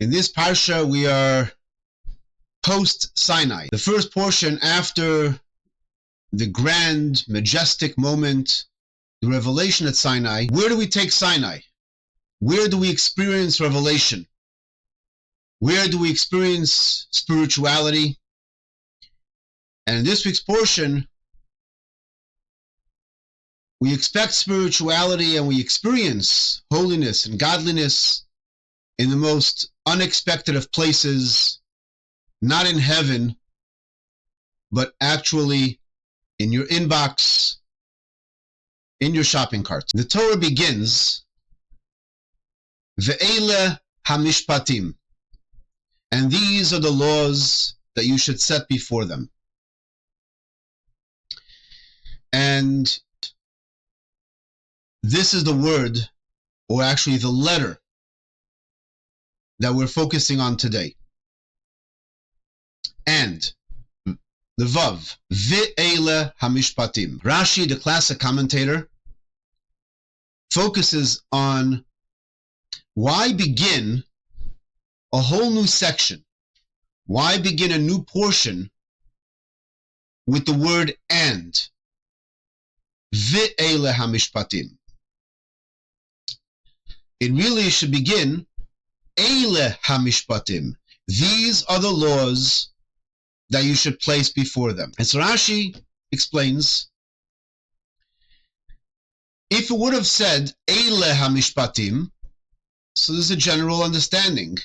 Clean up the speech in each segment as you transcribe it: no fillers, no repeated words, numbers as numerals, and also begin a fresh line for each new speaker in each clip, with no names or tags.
In this Parsha, we are post-Sinai. The first portion after the grand, majestic moment, the revelation at Sinai. Where do we take Sinai? Where do we experience revelation? Where do we experience spirituality? And in this week's portion, we expect spirituality and we experience holiness and godliness in the most unexpected of places, not in heaven, but actually in your inbox, in your shopping cart. The Torah begins, Ve'ele hamishpatim, and these are the laws that you should set before them. And this is the word, or actually the letter, that we're focusing on today. And the Vav, Ve'ele hamishpatim. Rashi, the classic commentator, focuses on why begin a whole new section? Why begin a new portion with the word and? Ve'ele hamishpatim. It really should begin, Eile hamishpatim. These are the laws that you should place before them. And so Rashi explains, if it would have said Eile hamishpatim, so there's a general understanding.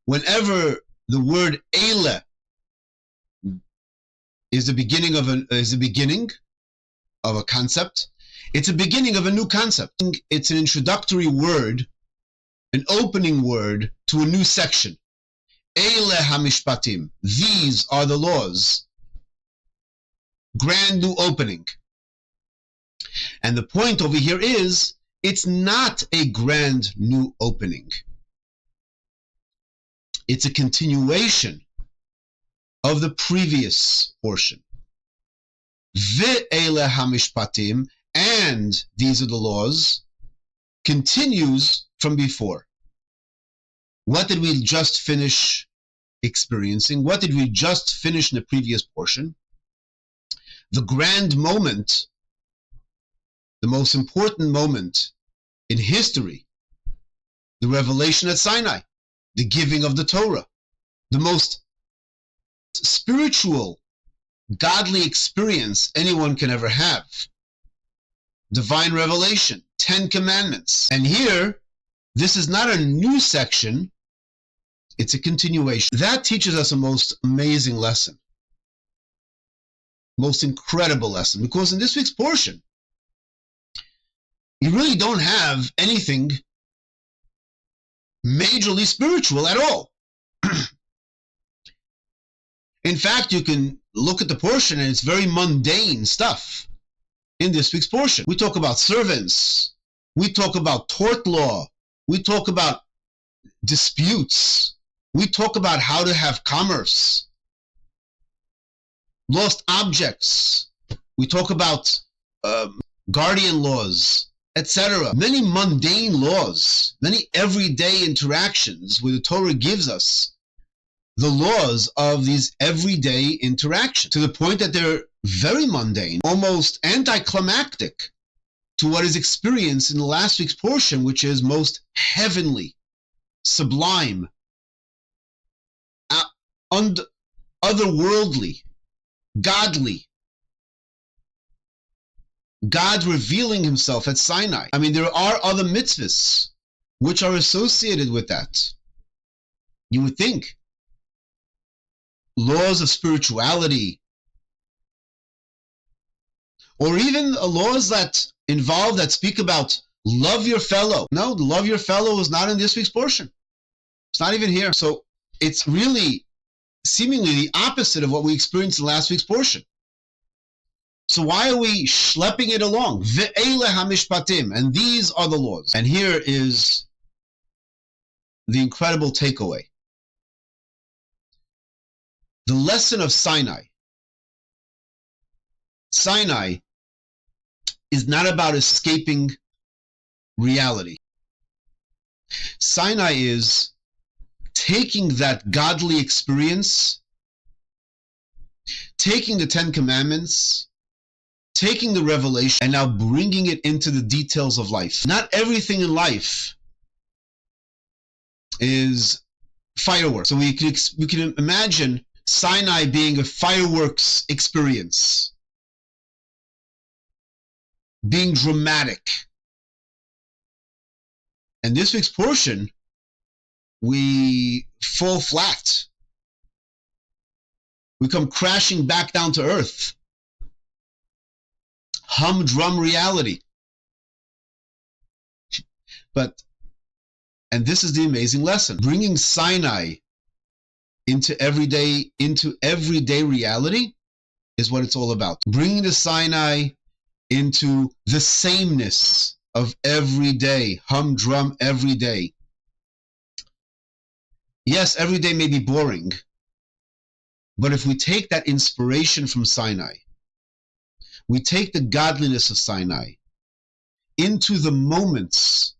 Whenever the word Eile is the beginning of a concept, it's a beginning of a new concept. It's an introductory word, an opening word to a new section. Eile hamishpatim. These are the laws. Grand new opening. And the point over here is, it's not a grand new opening. It's a continuation of the previous portion. Ve'ele hamishpatim, and these are the laws, continues from before. What did we just finish experiencing? What did we just finish in the previous portion? The grand moment, the most important moment in history, the revelation at Sinai, the giving of the Torah, the most spiritual, godly experience anyone can ever have. Divine revelation, 10 commandments. And here, this is not a new section, it's a continuation. That teaches us a most amazing lesson, most incredible lesson, because in this week's portion, you really don't have anything majorly spiritual at all. In fact, you can look at the portion and it's very mundane stuff in this week's portion. We talk about servants, we talk about tort law, we talk about disputes, we talk about how to have commerce, lost objects, we talk about guardian laws, etc. Many mundane laws, many everyday interactions where the Torah gives us the laws of these everyday interactions, to the point that they're very mundane, almost anticlimactic to what is experienced in the last week's portion, which is most heavenly, sublime, otherworldly, godly. God revealing himself at Sinai. I mean, there are other mitzvahs which are associated with that. You would think laws of spirituality, or even laws that involve, that speak about love your fellow. No, love your fellow is not in this week's portion. It's not even here. So it's really seemingly the opposite of what we experienced in last week's portion. So why are we schlepping it along? Ve'ele hamishpatim, and these are the laws. And here is the incredible takeaway. The lesson of Sinai. Sinai is not about escaping reality. Sinai is taking that godly experience, taking the Ten Commandments, taking the revelation, and now bringing it into the details of life. Not everything in life is fireworks. So we can imagine Sinai being a fireworks experience, being dramatic. And this week's portion, we fall flat. We come crashing back down to earth. Humdrum reality. And this is the amazing lesson. Bringing Sinai into everyday reality is what it's all about. Bringing the Sinai into the sameness of every day, humdrum every day. Yes, every day may be boring, but if we take that inspiration from Sinai, we take the godliness of Sinai into the moments,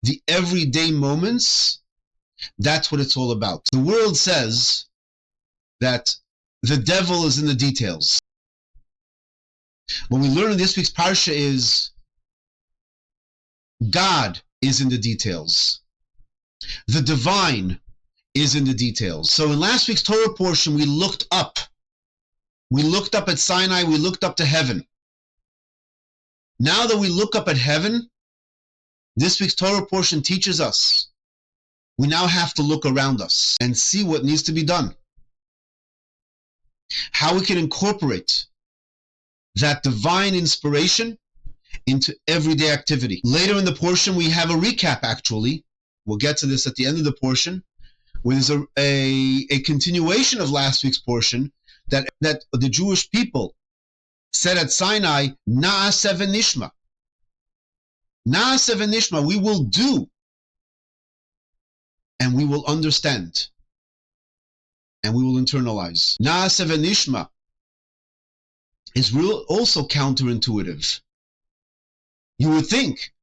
the everyday moments, that's what it's all about. The world says that the devil is in the details. What we learn in this week's Parsha is God is in the details. The divine is in the details. So in last week's Torah portion, we looked up. We looked up at Sinai, we looked up to heaven. Now that we look up at heaven, this week's Torah portion teaches us we now have to look around us and see what needs to be done. How we can incorporate that divine inspiration into everyday activity. Later in the portion, we have a recap, actually. We'll get to this at the end of the portion, where there's a continuation of last week's portion that the Jewish people said at Sinai, Na'aseh v'nishma. Na'aseh v'nishma, we will do, and we will understand, and we will internalize. Na'aseh v'nishma is also counterintuitive. You would think,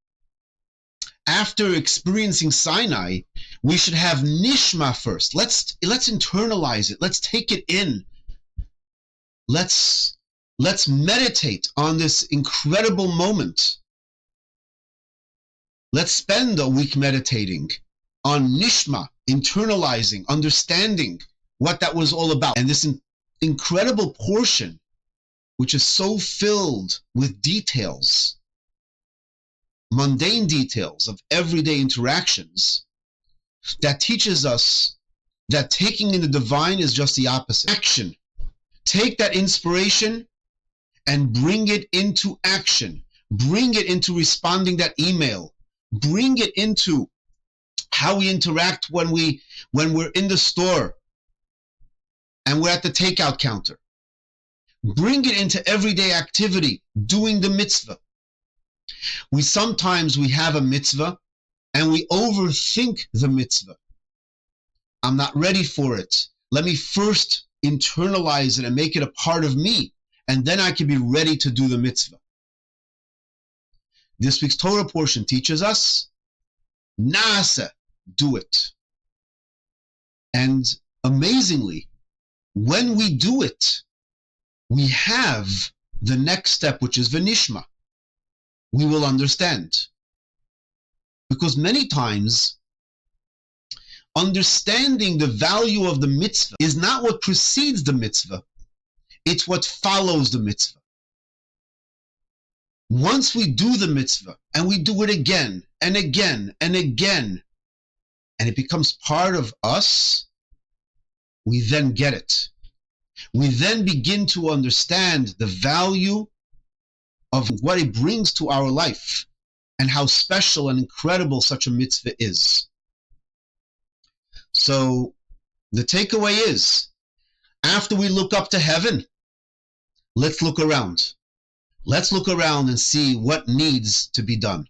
after experiencing Sinai, we should have nishma first. Let's internalize it. Let's take it in. Let's meditate on this incredible moment. Let's spend a week meditating on nishma, internalizing, understanding what that was all about. And this incredible portion, which is so filled with details, mundane details of everyday interactions, that teaches us that taking in the divine is just the opposite. Action. Take that inspiration and bring it into action. Bring it into responding that email. Bring it into how we interact when we're in the store and we're at the takeout counter. Bring it into everyday activity, doing the mitzvah. Sometimes we have a mitzvah and we overthink the mitzvah. I'm not ready for it. Let me first internalize it and make it a part of me, and then I can be ready to do the mitzvah. This week's Torah portion teaches us, Na'aseh, do it. And amazingly, when we do it, we have the next step, which is v'nishma. We will understand. Because many times, understanding the value of the mitzvah is not what precedes the mitzvah, it's what follows the mitzvah. Once we do the mitzvah, and we do it again, and again, and again, and it becomes part of us, we then get it. We then begin to understand the value of what it brings to our life and how special and incredible such a mitzvah is. So the takeaway is, after we look up to heaven, let's look around. Let's look around and see what needs to be done.